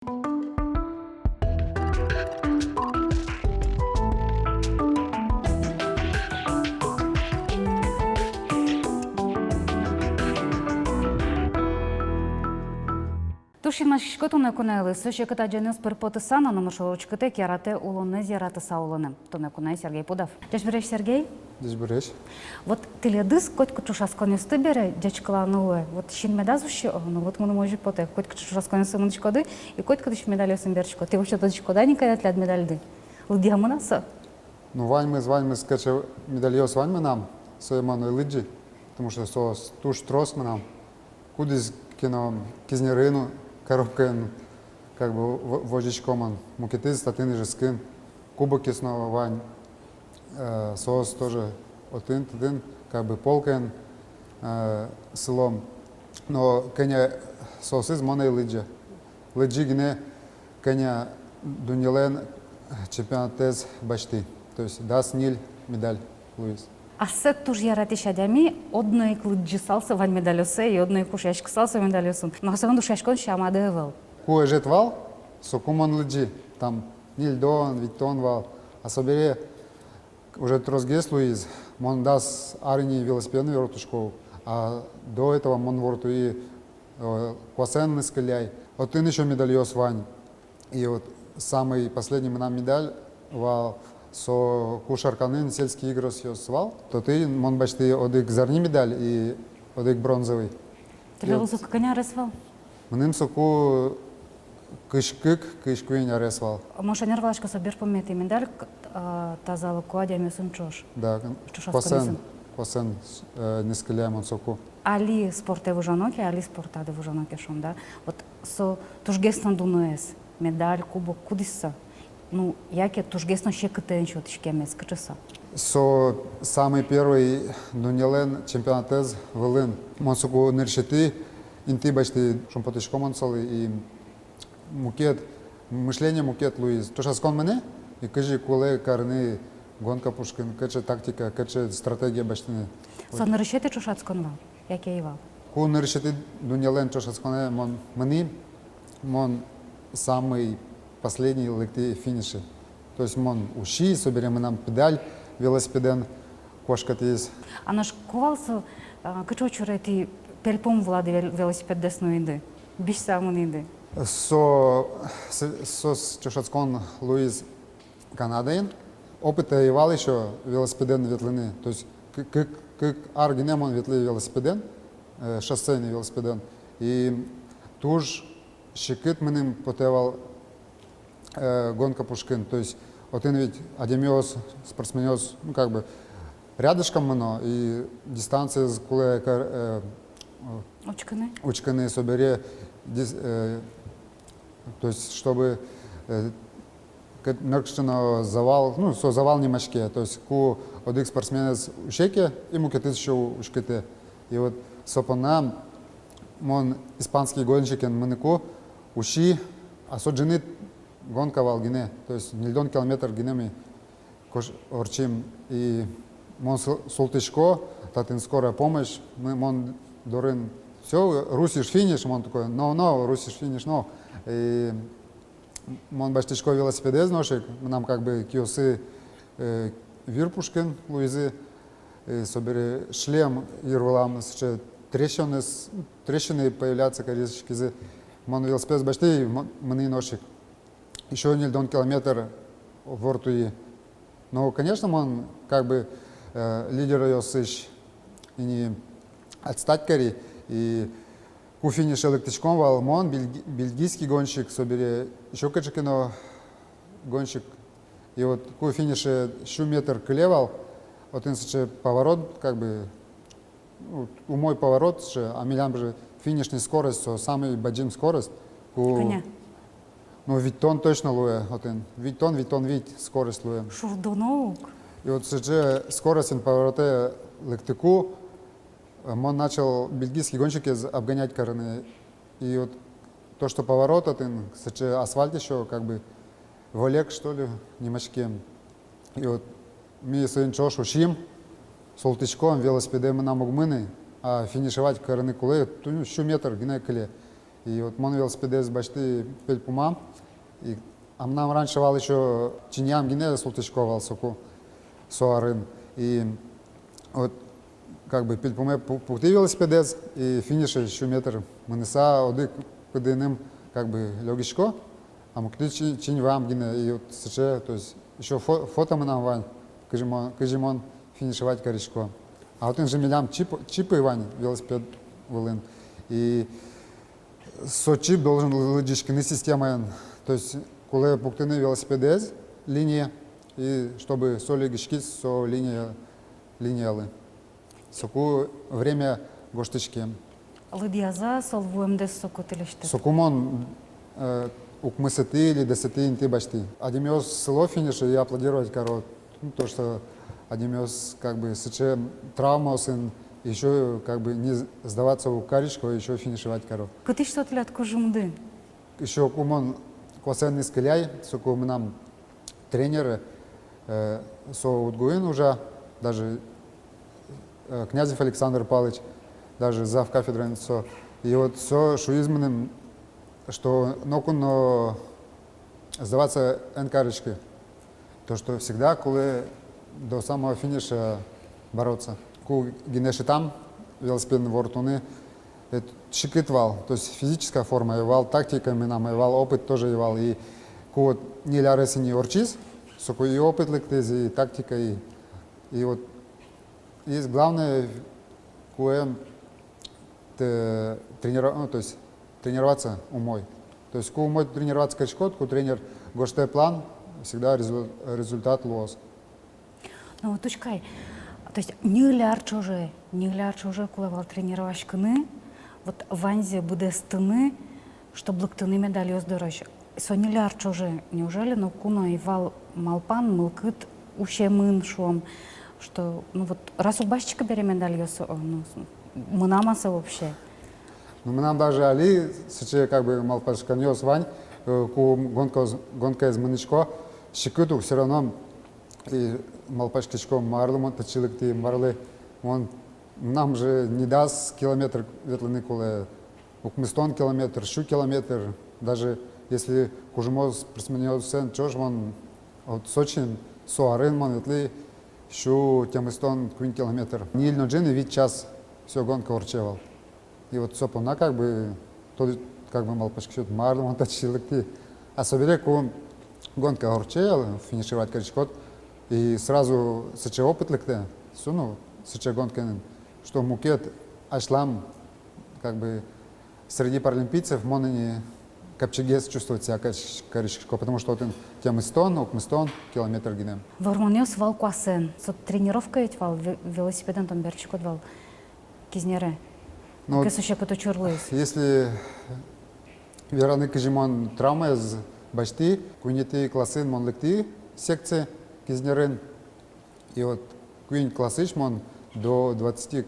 Тушина шкотуне кунели, суши ката дженес перпотысана на маршрутчикте кирате улоне зираты саулоне. Тоне кунай Сергей Пудов. Деш береш, Сергей? Деш береш. Вот ты ледыс, коть кучушас конюсты бере, дечкала новое. Вот щин медазуще, ну вот мы можем поте, коть кучушас конюсты мунчкоды, и коть кудыш медалью симберчко. Ты вообще тут чкода никогда тлят медальды. Лдига мунаса? Ну ваньмы скаче медальос ваньмы нам, соеману лиджи, потому что сос туш трос мы нам. Кудис кино кизнерину, коробка, как бы вожичкоман, мукеты, статины же скин, кубок снова вань, соус тоже один, как бы полкен, селом. Но коня соус из моной лиджи. Лиджи гне коня дунилен чемпионатез башти. То есть дас ниль медаль Луис. А сет туж яратиш адами, одной клуджисался вань медалюсе, и одной кушашксался медалюсун. Но особенно душашкон шамаде вел. Куе жет вал, сокумон лиджи, там ниль дон, витон вал. А собере уже тросгес Луис, мон дас арни велосипедный вертушку, а до этого мон ворту и квасен скаляй. Вот ты еще медальос вань. И вот самый последний нам медаль вал. Со кушарканын сельские игры свал, то ты мон бачты одик зарни медаль и одик бронзовый. Ты лезу коня ресвал? Мним соку кышкуень ресвал. Може нервашка собер помети медаль тазала куадя месун чош. Да, квасен не скеляем он соку. Али спорте вужаноки, али спорта де вужаноки шон, да? Вот со туж гестан дунуес, медаль, кубок, кудиса. Ну, яке туж гестан ще кытенчу тишкемес кычыса. Со самый первый дунелен чемпионатез велин. Монсуку нершити, инти бачты шумпотышко монсалы и мукет, мышление мукет Луис. То шаскон мене, и кажи куле карны гонка пушкин, каче тактика, каче стратегия бачтыны. Со нершити чушацкон вал, яке и вал? Ку нершити дунелен чушацконе мон мени, мон самый последний лекты финиши. То есть мон уши, соберем нам педаль, велосипеден, кошка есть. А наш ковался, качо чурети пельпом влади велосипед десну иды, биш самун иды. Со чушацкон Луис Канаден, опыта евал еще велосипеден ветлины. То есть как аргинемон ветли велосипеден, шоссейный велосипеден. И туж щекит менем потевал гонка пушкин, то есть один ведь адемиоз, спортсменёз, ну как бы рядышком мно, и дистанция с куле учканы собере, то есть чтобы неркштино завал, ну со завал не мачке, то есть ку одик спортсменец ушеке и мукетис еще ушкете. И вот сопона мон испанский гонщик менеку уши, а со джинит гонка вал гине, то есть миллион километр гинеми орчим и мон султышко, татин скорая помощь, мы мон дорын все, русиш финиш, мон такой, no, русиш финиш, no. И мон баштышко велосипедез ношик, нам как бы киосы вирпушкин, Луизы, собери шлем ирвалам, трещины появляются, корички, мон велосипед башты, мны ношик. Еще не 1 километр в Ортуи. Но, конечно, он как бы лидер ее сыщ и не отстать кори. И ку финиш электричком вал, он бельгийский гонщик, собери еще качекино гонщик. И вот ку финише щу метр клевал, вот он поворот, как бы, у мой поворот, а милям же финишный скорость, самый баджим скорость. Коня. Ну, витон точно луе, один. Витон, скорость луе. Шурдонок. И вот сейчас скорость на повороте лектику, он начал бельгийские гонщики обгонять карны. И вот то, что поворот один, сейчас асфальт еще как бы волек, что ли, немачки. И вот мы своим чош ушим, солтычком, велосипедем нам угмыны, а финишевать карны куле, щу метр гне коле. И вот мон велосипедез башты пельпума. И нам раньше вал еще чиньям гине султышковал соку соарын. И вот как бы пельпуме пухты велосипедез и финише еще метр манеса одык кудыным как бы логичко. А мукты чинь вам гине и вот сейчас, то есть еще фото мы нам вань, кажемон финишевать корешко. А вот же милям чипы вань велосипед волын. И со чип должен логичкины система, то есть коли пуктыны велосипедез линия и чтобы со логички со линиялы. Соку время гоштычки. Лыдьяза сол ВМД соку телеште. Сокумон укмысыты или десяти инты башты. Адимиос село финиша и аплодировать корот. Ну, то, что Адимиос как бы сыче травма сын, еще как бы не сдаваться в каричку, еще финишевать корот. Кыты что тлят кожумды? Еще кумон квасенный скеляй, соку мы нам тренеры со Удгуин уже, даже Князев Александр Павлович, даже зав кафедры со. И вот со шуизменным, что нокуно сдаваться энкарочки, то что всегда, коли до самого финиша бороться. Ку гинеши там велосипедные вортуны, это шикитвал, то есть физическая форма, и вал тактиками нам, и вал опыт тоже и вал. И ку вот не ляреси не орчиз, соку и опыт лектез, и тактика, и вот есть главное, кое тренировать, ну, то есть тренироваться умой. То есть ку умой тренироваться качкот, ку тренер гоште план, всегда результат лос. Ну вот учкай, то есть не ляр чуже, кулевал тренировать кыны, вот ванзе буде стыны, что блоктыны медали оздорож. Со не ляр чуже, неужели, но куно и вал малпан, мылкыт, ущемын шом, что, ну вот, раз у башчика берем медаль, ну, мы намаса вообще. Ну, мы нам даже али, сейчас как бы малпашканьос вань, ку гонка из манычко, щекыту все равно и малпашкичко марлы, точилик ты марлы, он нам же не даст километр ветланы куле, укмыстон километр, щу километр, даже если кужемоз присменил сен, чож он от Сочин, соарен мон ветли, щу темыстон квин километр. Нильно джин и вид час все гонка урчевал. И вот сопона как бы, то как бы малпашкичот марлы, он точилик ты. А собереку гонка урчевал, финишировать коричкот, и сразу сыче опыт лекте, суну, сыче гонка, что мукет ашлам, как бы среди паралимпийцев моныни капчегес чувствовать себя коричко, потому что вот темыстон, укмыстон, километр гинем. Вормонёс вал куасен, со тренировка ведь вал велосипедом там берчикот вал кизнере. Ну, Кесу ще кото чурлыс. если вераны кажимон травма из башти, куинети классын мон лекти секции кизнерен, и вот куин классыч мон до 20,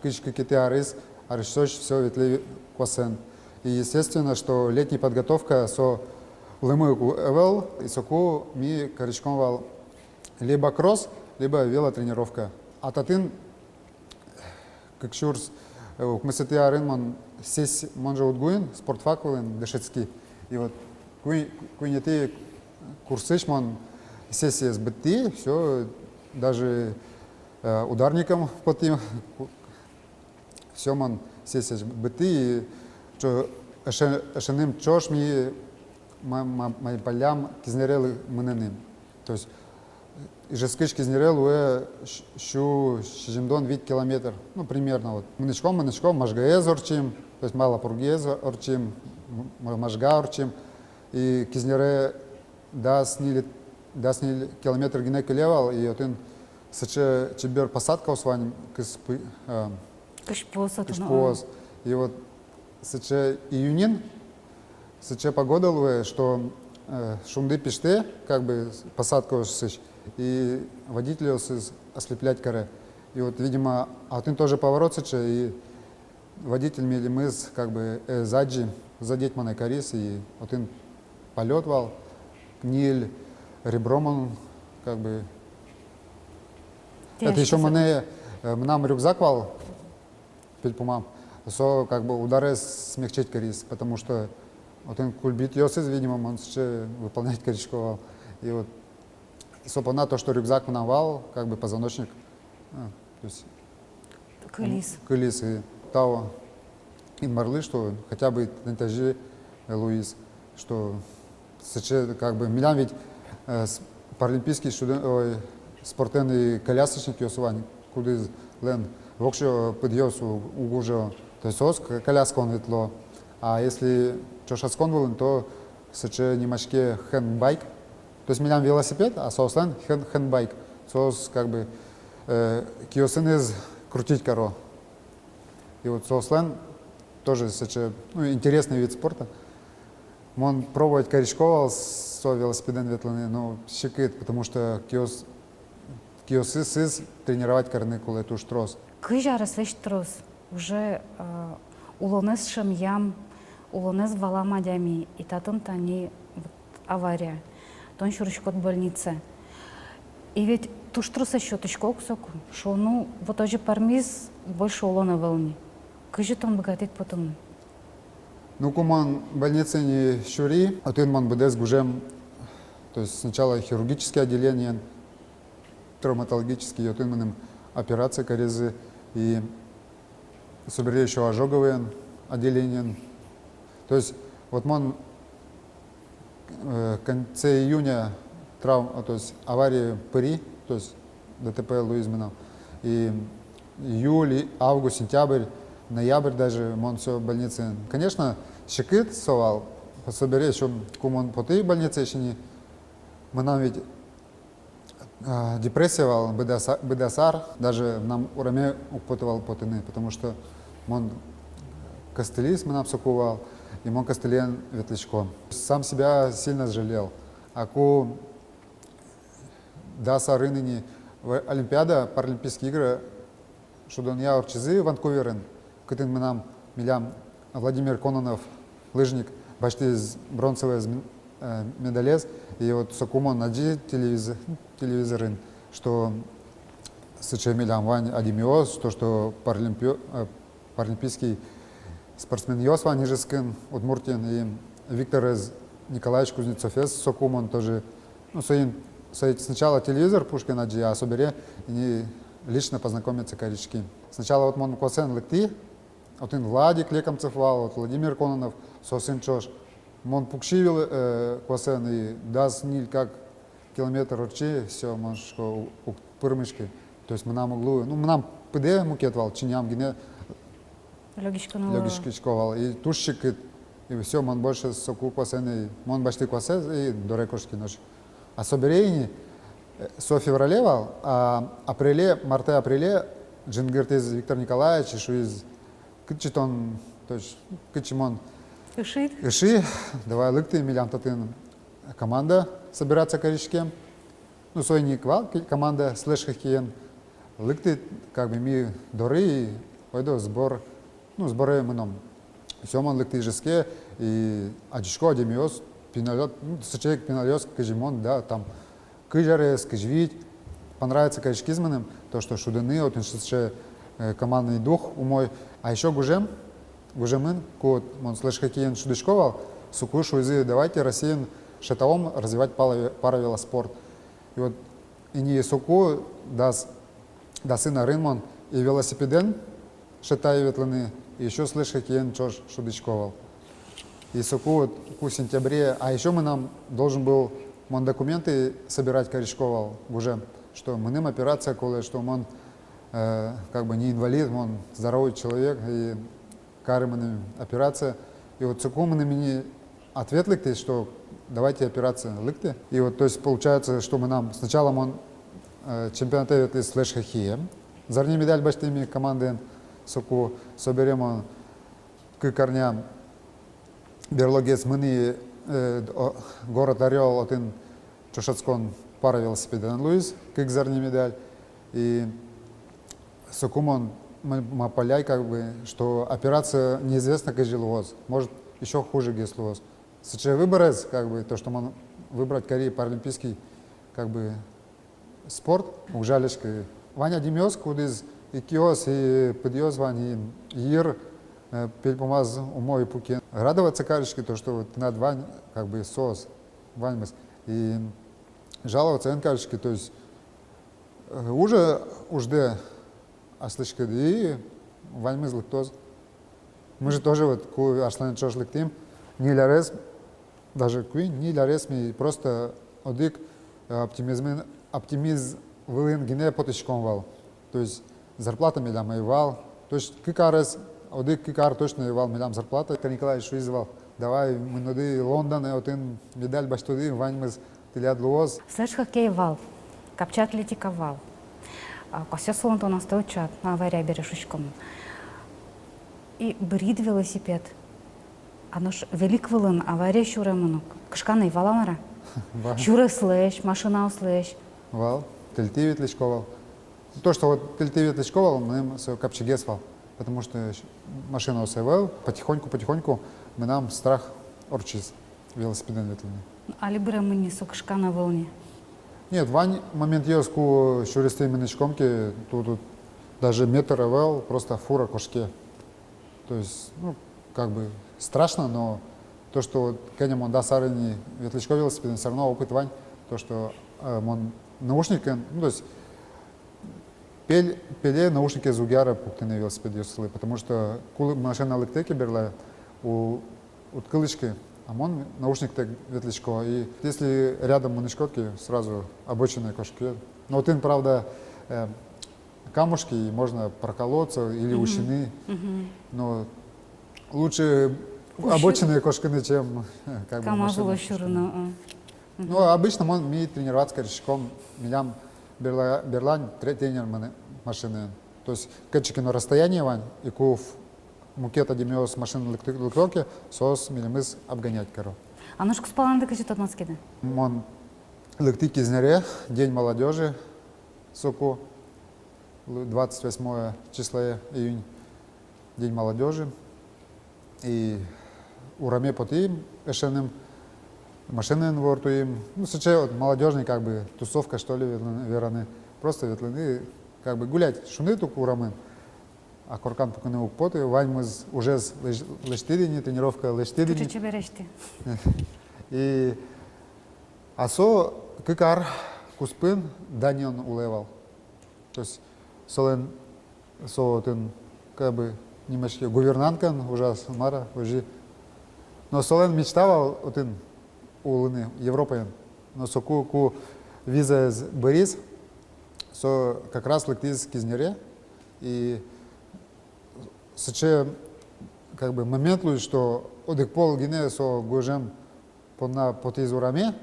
кичка ките арис, аришоч все ветли квасен. И естественно, что летняя подготовка со лымыку эвел и соку ми коричком вал либо кросс, либо велотренировка. А татын как шурс мы арен мон сес монже утгуин спортфакулен дешецки. И вот куинети курсыч мон сессия сбыти, все даже ударником потом все мон сессия сбыти, и что эшеним чош ми май полям кизнерелы мыненим. То есть и же скыч кизнерел уэ щу шижимдон вид километр, ну примерно вот. Мынычком мажгаез орчим, то есть мало пургез орчим, мажга орчим, и кизнере даснили километр гинек левал, и вот он сыче чебер посадка усваним кышпоз. И вот сыче июнин, сыче погода луэ, что шумды пиште, как бы посадка сыч, и водителю ослеплять каре. И вот, видимо, а он тоже поворот сыче, и водитель мели мыс, как бы заджи, задеть маной карис, и вот он полет вал, ниль, ребром он, как бы. Это еще нам рюкзак вал, пельпумам, со как бы удары смягчить корис, потому что вот он кульбит Йосис, видимо, он еще выполнять коричковал. И вот сопона то, что рюкзак мнавал, как бы позвоночник, то есть Кылис. кылис и тао инмарлы, что хотя бы нентажи Луис, что как бы милям ведь паралимпийский спортивный колясочник Йосувань, куда лен вокшо подъёсу угужо, то есть ос коляскон ветло, а если чошаскон был, то сече немашке хендбайк, то есть милям велосипед, а сослен хендбайк, сос как бы киосен из крутить коро. И вот сослен тоже интересный вид спорта. Он пробовать корешковал со велосипедом ветланы, но щекит, потому что киосы сыз тренировать корны кулы туш трос. Кыжары слышь трос. Уже улонез шамьям, улонез валама дями, и татом тани вот, авария. Тон шурочкот больнице. И ведь туш трос еще тучко кусоку, что ну вот тоже пармиз больше улона волни. Кыжи тон богатит потом. Ну, куман больницы не щури, а ты ман bude с гужем, то есть сначала хирургическое отделение, травматологические, а ты маном операция корезы и собери еще ожоговые отделения. То есть вот ман в конце июня то есть аварии ПРИ, то есть ДТП Луизмина, и июль, август, сентябрь, ноябрь даже мон все в больнице. Конечно, щекит совал, собери еще кумон поты больнице еще не. Мы нам ведь депрессия вал, бедасар, даже нам ураме употывал потыны, потому что мон костылис мы нам сокувал, и мон костылен ветличко. Сам себя сильно жалел. Аку даса рыныни Олимпиада, Паралимпийские игры, что он я урчизы Ванкуверен, кытын мы нам милям Владимир Кононов, лыжник, почти бронзовый медалез, и вот сокумон нади телевизорын, что сыче милям Вань Адимиоз, то, что паралимпийский спортсмен Йос Вань Ижескин, Удмуртин, и Виктор Николаевич Кузнецов, сокумон тоже, ну, сначала телевизор Пушкин нади, а собере, и лично познакомиться корички. Сначала вот мон косен лекти, вот он Владик Лекомцев вал, вот Владимир Кононов, сосын чош. Мон пукшивил косен и даст ниль как километр урчи, все, можешь у пырмышки. То есть мы нам углу, ну мы нам пыде мукетвал, чиням гине логички шковал. И тушчик, и все, мон больше соку косен, и мон башти косен, и до рекошки ночь. А соберейни, со феврале вал, а марте-апреле, джингерт из Виктор Николаевич, что из Кычитон, то есть Кычимон Иши, давай лыкты, милям татын команда собираться коричкем. Ну, свой не квал, команда слэш хоккеен. Лыкты, как бы ми доры, и пойду сбор, ну, сборы мном. Все мон лыкты жеске, и адишко, адемиоз, пинолет, ну, сочек пинолет, кажимон, да, там, кыжарес, кыжвить. Понравится корички зманым, то, что шуданы, вот он сейчас командный дух умой. А еще гужемын, кот, он слэш хоккеен шудышковал, сукушу изы, давайте Россиен шатаом развивать паравелоспорт. И вот и не суку да сына рынмон и велосипеден шатай ветланы, и еще слэш хоккеен чош шудышковал. И суку вот в сентябре, а еще мы нам должен был мон документы собирать коричковал гужем, что мы ним операция, коли, что он как бы не инвалид, он здоровый человек, и карыманы операция. И вот цукум на меня ответ лыкты, что давайте операция лыкты. И вот то есть получается, что мы нам сначала он чемпионат из слэш хоккея, зарни медаль баштыми команды суку соберем он к корням берлогец мыны город Орел один чушацкон пара велосипеда Луис, как зарни медаль. И сукумон мапаляй, как бы, что операция неизвестна, как жилоз, может еще хуже геслоз. Сейчас выбор, как бы, то, что man выбрать Кореи паралимпийский, как бы, спорт, ужалишка. Ваня Демьёс, куда из и киос, и подъёз, Ваня, ир, пельпомаз умой пуки. Радоваться карочки, то, что вот над вань, как бы соус, ваньмас. И жаловаться эн карочки, то есть уже ужде аслышка и ваньмас лактоз. Мы же тоже вот ку ашлан чош лектим, не лярес, даже куи, не лярес ми просто одик оптимизм вылын гене поточком вал. То есть зарплата милям и вал. То есть кикарес, одик кикар точно и вал милям зарплата. Николай Шуизовал, давай мы ноды Лондон, и один медаль баштуды, ваньмас тилят луоз. Слышь, хоккей вал, капча атлетика вал. Кося солонто нас учат, на авария берешучком. И брид велосипед. Оно ж велик вылын, авария шуремонок. Кышканы валамара. Шуры слэш, машина слэш. Вал, тельти ветличковал. То, что вот тельти ветличковал, мы все капчигес вал. Потому что машина усевал, потихоньку мы нам страх орчиз велосипеден ветленный. Али бре мы не сокшкана волне. Нет, вань момент езку шуристы миночкомки, тут даже метр вел, просто фура кошке. То есть, ну, как бы страшно, но то, что вот Кенем он да сарыни ветличко велосипеден, все равно опыт вань, то, что он наушники, ну, то есть пеле наушники звугяра пуктины велосипед ёсылы, потому что кулы машина лектеки берла у ткылычки, а он наушник так ветличко. И если рядом манышкотки, сразу обочинные кошки. Но вот им, правда, камушки, и можно проколоться или ущины. Но лучше обочинные кошки, чем как бы машина. Ну, обычно он умеет тренироваться корешком. Меня берлань тренер машины. То есть, качки на расстоянии вань, и кув мукета демиос машины лектоки, сос милимыз обгонять коро. А ножку спаланды кажет от нас кида? Он лектик из Нере, День молодежи, соку, 28 числа июня, День молодежи. И ураме потим, эшеным, машины вортуем. Ну, сейчас вот молодежный, как бы, тусовка, что ли, вераны. Просто ветланы, как бы, гулять. Шуны только урамен. А коркан покуны укпоты, вань мы уже с лештидини, тренировка лештидини. Ты че берешь ты? И асо кикар куспын данион улевал. То есть солен соотын, как бы, немножко гувернанткан, ужас, мара, уже. Но солен мечтавал, отын, улыны, Европаен. Но соку виза из Борис, со как раз лектиз кизнере. И сече, как бы, момент луй, что одек пол гине со гужем на потизураме,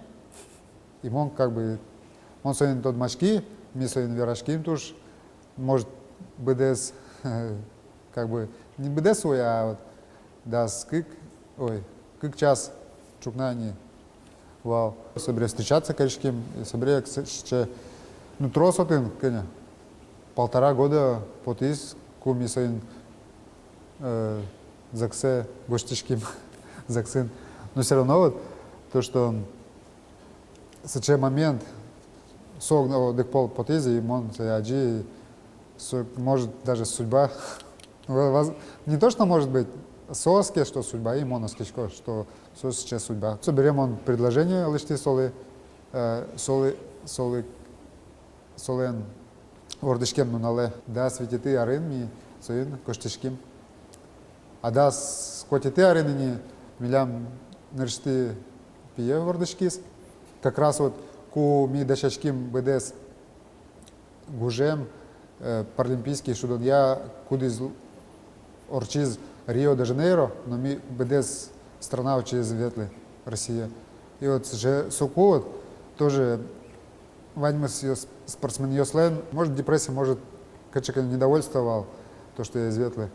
и он, как бы, он соин тот мачки, ми соин верашким туш, может, бедес, как бы, не бедес ой, а вот, да, скык, ой, кык час, чукнани, вау. Собре встречаться корешким, и собре, ну, трос один, Кеня, 1,5 года потиз, куми соин заксе гоштишким, заксын. Но все равно вот то, что сече момент сог дек пол потизи, и он аджи, может даже судьба, не то, что может быть соске, что судьба, и моноскичко, что сейчас судьба. Соберем он предложение лишти солы, солен ордышкем нунале, да светиты арын ми соин коштышким. А да скотиты арынини милям ныршты пие ордышкис. Как раз вот ку ми дашачким бедес гужем паралимпийский шудон я кудиз орчиз Рио-де-Жанейро, но ми бедес страна очиз ветлы Россия. И вот же соку вот тоже ваньмас спортсмен Йослен, может депрессия, может качека недовольствовал, то, что я из ветлы.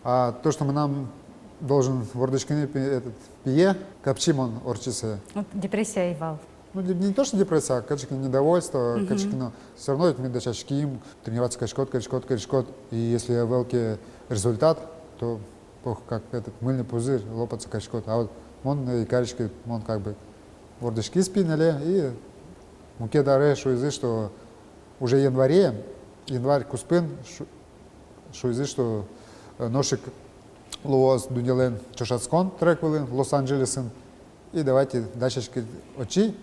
А то, что мы нам должен в ордышкине этот пие, капчим он орчисе. Вот депрессия и вал. Ну, не то, что депрессия, а качека недовольство, качека, но все равно это мы дачачким, тренироваться качкот. И если великий результат, то как этот мыльный пузырь лопаться качкот. А вот он и каречки, он как бы в ордышки спинали, и муке даре шуизы, что уже январь куспын, шуизы, что ношик Луос Дунилен Чушацкон 3 хвилин, Лос-Анджелесен. И давайте дальше очи,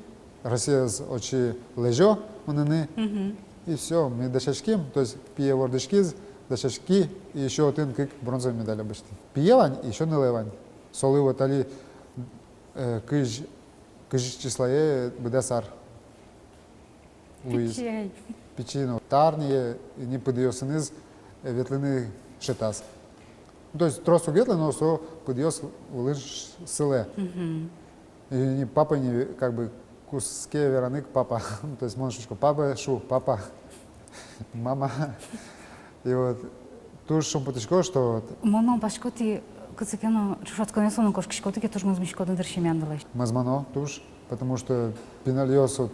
Россия с очи лежо, мананы. И все, мы дашачки, то есть пие вордышки, дашачки, и еще один как бронзовая медаль обычно. Пиевань и еще не левань. Солы вот али кыж числое бедасар. Луиз. Печей. Печину. Тарни не подъесениз ветлины шитас. То есть тросу ветлы, но со подъес лыж сыле. И не папа не как бы куске веранык папа. То есть моншечку папа шу, папа, мама. И вот туж шум потечко, что вот Моно башкоти кыцыкено чушатконе сону кошкишкотыке туж мазмишкодын дыршемяндылай. мазмано туж, потому что пинальос вот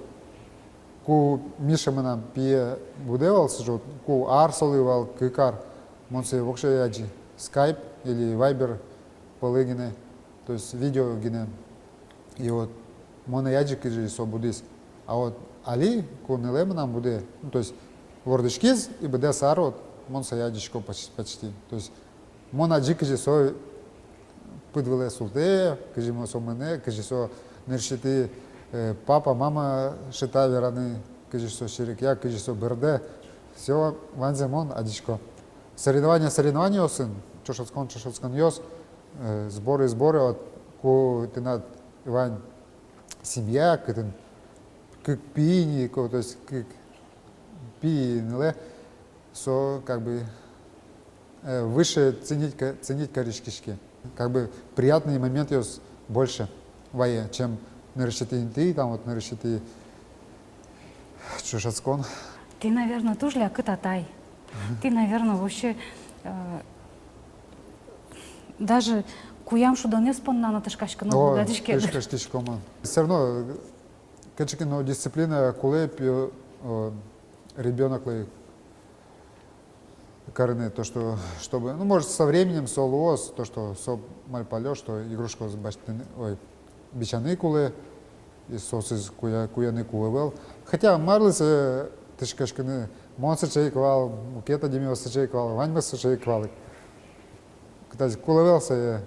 ку Миша мы нам пие будевал сижу, ку арсоливал кыкар, монсе вокше яджи, скайп или вайбер полыгины, то есть видео гине. И вот мона яджи кыжи со будис. А вот али ку нелема нам буде, ну, то есть вордышкиз и буде сарот, монса яджичко почти. То есть мона джикыжи со подвеле султе, кыжи мо со мене, кыжи со нершити папа, мама шита вераны, кыжи со ширик я, кыжи со берде. Все ванземон адичко. Соревнования осын, чошоцкон йос, сборы, вот ку ты над Иван семья, как пини, то есть как пинле, со как бы выше ценить корешкишки. Как бы приятный момент есть больше вае, чем наращитый ты, там вот наращитый чушацкон. Ты, наверное, тоже ля кытатай. Ты, наверное, вообще даже куям шуда не спонна на тышкашка, но гадишки. Кашкишкома. Все равно, качекино дисциплина, кулеп, ребенок лей корыны, то, что, чтобы, ну, может, со временем солуос, то, что со мальпалё, что игрушку с баштыны, ой, бичаны куле, и сосыз куяны кулевел. Хотя марлыс тышкашканы, монсы чайквал, мукета демиосы чайквал, ваньмасы чайквал. Кстати, кулевелся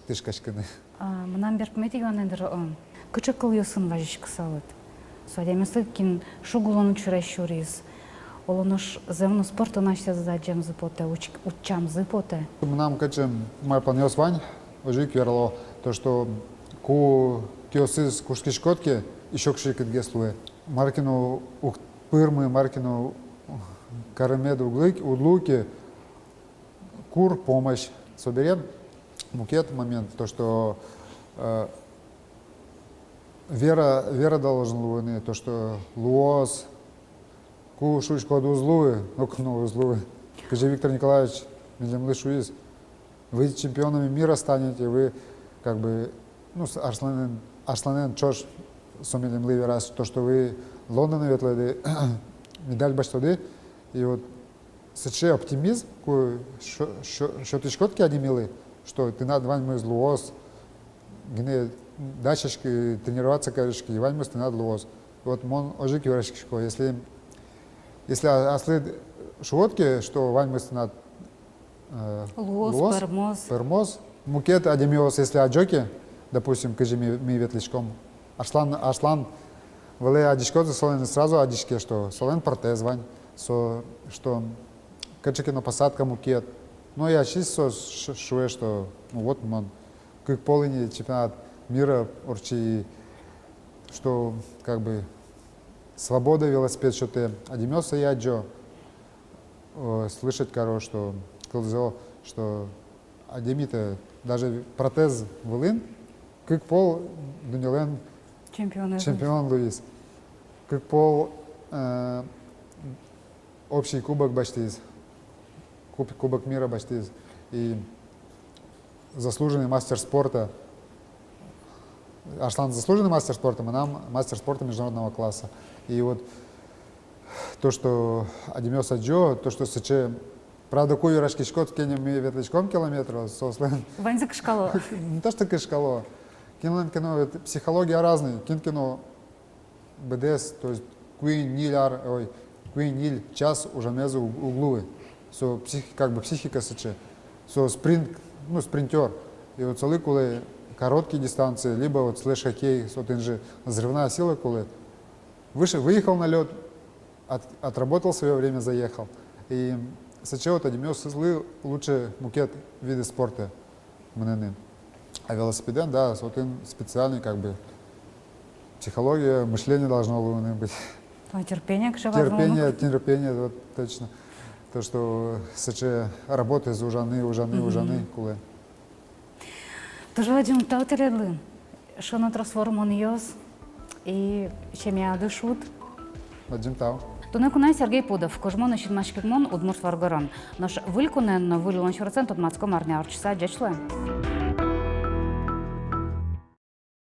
тышкашканы. Мынан берп метиганендер кычык кылысын важишка салыт. Судемесы кин шугулону чуращуриз. Олонош земну спорту нашся заджем зыпоте, учам зыпоте. Нам качем май понес вань, ожик верло, то, что ку тиосыз кушкишкотки еще кшикет геслуе. Маркину пырмы, маркину карамеду удлуки, кур помощь. Соберем букет момент, то, что вера должен луны, то, что луос, ку шучку от узлуы, окно узлуы. Скажи, Виктор Николаевич, Милемлышуиз, вы чемпионами мира станете, вы как бы, ну, Арсланен чош сомилем ливерас, то, что вы Лондон ветледи, медаль баштоды, и вот сече оптимизм, что ты шкотки они милы, что ты надо вань мы злуос, гне дачешки тренироваться кажешки, и вань мы ты надо луос. Вот мон ожик верашкишко, если ослед шводки, что вань мы ты надо Луос, пермоз, мукет адемиос, если аджоки, допустим, кажи ми ветличком, Арслан веле адишко, солен сразу адишке, что солен протез вань, что качекино посадка мукет. Ну я чисто шуе, что ну вот мон, как полыни чемпионат мира урчи, что как бы свобода велосипед, что ты адемёса я джо, слышать короче, что кылзо, что адемита даже протез вылын, как пол дунилен чемпион Луис, как пол общий кубок баштиз, кубок мира баштиз и заслуженный мастер спорта. Арслан заслуженный мастер спорта, мы нам мастер спорта международного класса. И вот то, что Адемёс Аджо, то, что сече, правда, кую рашкишкот кенем ми ветличком километров, сослен. Ванзик шкало. Не то, что кишкало. Кинлен кино, психология разная. Кино БДС, то есть куин ниль час уже мезу углу. Как бы психика сече. со спринт, ну, спринтер. І от коли, коли короткі дистанції, либо от слеш хокей, от він же зривна сила, коли виїхав на льот, отработал свое время, заехал. И сначала это Демьёс сызлы лучше мукет виды спорта мнены. А велосипеден, да, вот он специальный, как бы, психология, мышление должно быть. Терпіння, якщо Терпение, вот точно. То, что саче работа з ужани, коли. Тож Вадим Таутередлин, що на трансформон йос і чим я дишут. Вадим Тау. Тунекунай Сергей Пудов, кожмони щідмашкідмон удмурт варгоран. Наш вилькунен вилюлон щорцент от мацко марня арчса дячле.